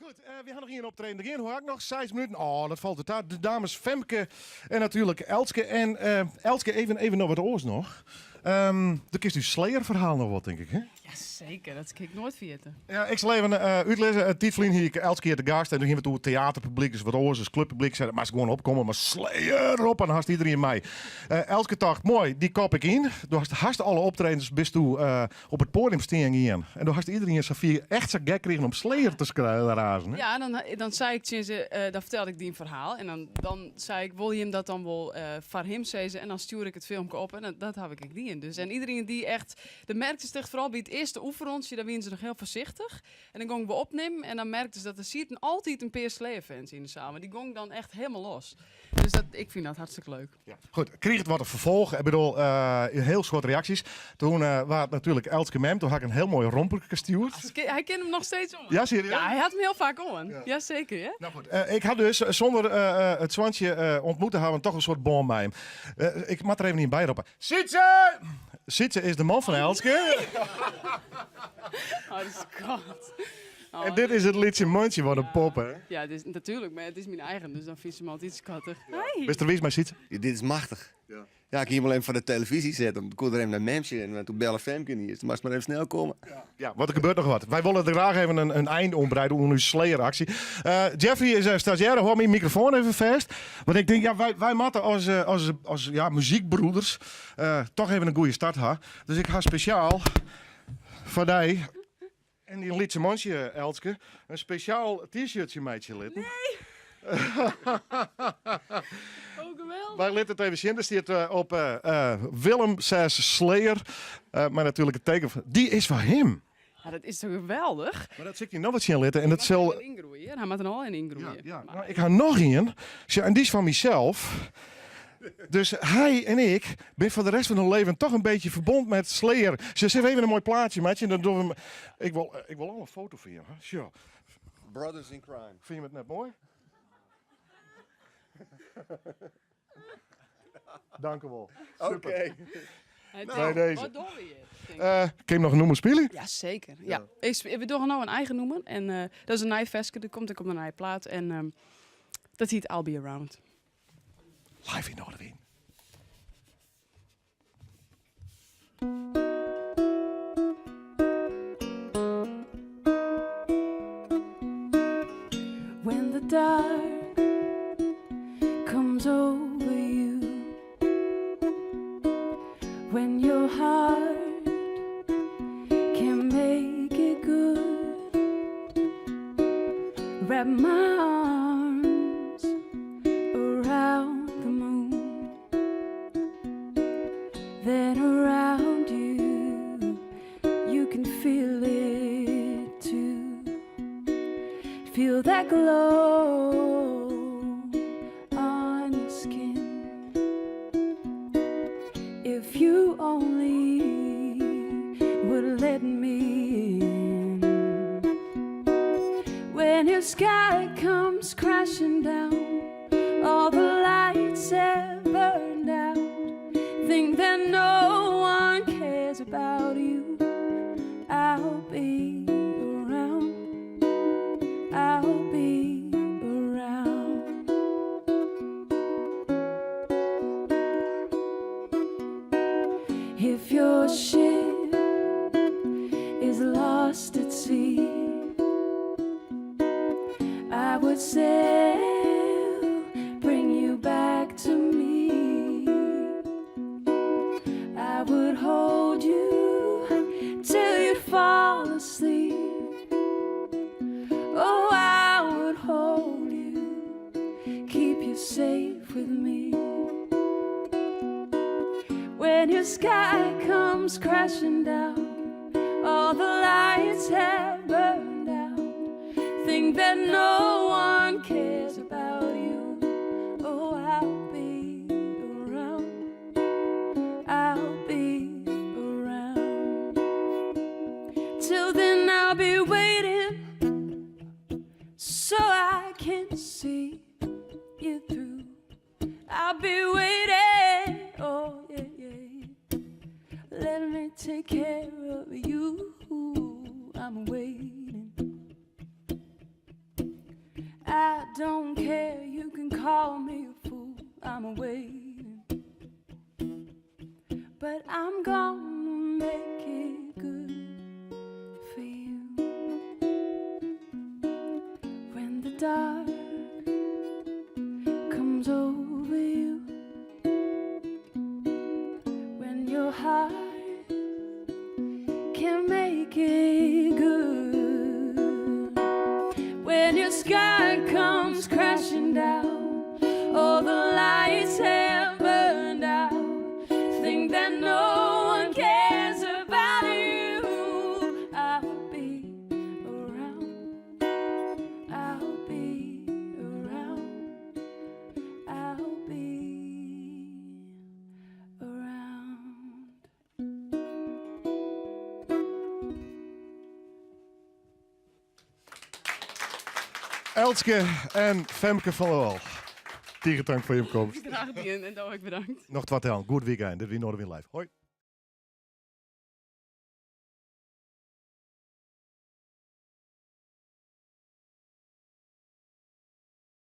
Goed, we gaan nog hier een optreden. Erin hoor ik nog 6 minuten. Oh, dat valt het uit. De dames Femke en natuurlijk Elske. En Elske, even nog wat oors nog. De kist u Slayer-verhaal nog wat, denk ik, hè? Ja, zeker. Dat kan ik nooit vergeten. Ja, ik zal even uitlezen. Titelien hier, Elske hier de gast. En toen gingen we toe het theaterpubliek, dus wat oors, dus clubpubliek. Zeiden, maar ze gewoon opkomen, maar Slayer op. En dan had iedereen mij. Elske dacht, mooi, die kop ik in. Toen had alle optredens best toe op het podium staan hier. En toen had iedereen Safie echt zo gek kregen om Slayer te razen. Hè? Ja, dan zei ik tegen ze, dan vertelde ik die een verhaal. En dan zei ik, wil je hem dat dan wel voor hem zeggen? En dan stuur ik het filmpje op en dat heb ik die in. Dus en iedereen die echt, de merkte zich vooral bij het eerste oefenrondje, daar waren ze nog heel voorzichtig. En dan gingen we opnemen en dan merkte ze dat er zitten altijd een paar Slayer-fans in de zaal. Maar die gingen dan echt helemaal los. Dus ik vind dat hartstikke leuk. Ja. Goed, kreeg het wat een vervolg. Ik bedoel, heel soort reacties. Toen was het natuurlijk Elske Mem. Toen had ik een heel mooi romper gestuurd. Hij kent hem nog steeds om. Ja, serieus? Ja, hij had hem heel vaak om. Ja, zeker, hè? Nou goed, ik had dus zonder het zwantje ontmoeten hebben toch een soort bom bij hem. Ik mag er even niet bij roepen. Sietse! Sietse is de man van Elske. Oh, dat is God. Oh, En dit is het liedje Mondje van een pop, hè? Ja, natuurlijk, maar het is mijn eigen, dus dan vindt ze me altijd schattig. Hey. Wist er wie is mijn Sietse? Ja, dit is machtig. Ja. Ja, ik hier maar even voor de televisie zetten. Dan kon er even naar Memsje en toen bellen Femke niet. Dus dan moest maar even snel komen. Ja, wat er gebeurt nog wat. Wij willen er graag even een eind ombreiden onder uw Slayer-actie. Jeffrey is stagiair, hoor mijn microfoon even vast. Want ik denk, ja, wij moeten als ja, muziekbroeders toch even een goede start hebben. Dus ik ga speciaal voor jij en die liedje mondje, Elske, een speciaal t-shirtje meidje litten. Oh, geweldig. Wij litten het even zien. Er staat op Willem 6 Slayer. Maar natuurlijk het teken van, die is van hem. Ja, dat is toch geweldig? Maar dat zie ik niet nog wat zien litten. En dat zal... Ingroeien. Hij moet er al in ingroeien. Ja, Maar- nou, ik ga nog een. En die is van mezelf. Dus hij en ik ben voor de rest van hun leven toch een beetje verbonden met Slayer. Ze zegt even een mooi plaatje, maatje. En dan doen we ik wil al een foto van je. Hè? Sure. Brothers in crime. Vind je het net mooi? Dank u wel. Oké. Hij bij denkt, deze. Wat doen we hier? Denk ik. Kun je hem nog een noemer spelen? Ja, zeker. Ja. We doen nou een eigen noemer. En dat is een nieuw versje. Dat komt ook op een nieuwe plaat. En dat heet I'll Be Around. Live in Noorderwien. When the dark comes over you, when your heart can make it good, wrap my arms around the moon, then around you, you can feel it too. Feel that glow on your skin. If you only would let me in. When your sky comes crashing down, all the lights have burned out. Think that no one cares about you. I'll be around. I'll be around. If your ship is lost at sea, I would sail, bring you back to me. I would hold you till you fall asleep. Oh, I would hold you, keep you safe with me. When your sky comes crashing down, all the lights have burned out. Think that no one cares about you. Oh, I'll be around. I'll be around. Till then I'll be waiting, so I can see you through. I'll be waiting, oh yeah, yeah. Let me take care of you. I'm waiting. are waiting, but I'm gonna make it good for you. When the dark comes over you, when your heart can make it good, when your sky comes crashing down, all the lights have burned out, think that no one cares about you. I'll be around, I'll be around, I'll be around. Elske en Femke van der Wal. Tierentank voor je komst. Graag die en ook bedankt. Nog wat aan. Goed weekend. Dit weer Noorderwind live. Hoi.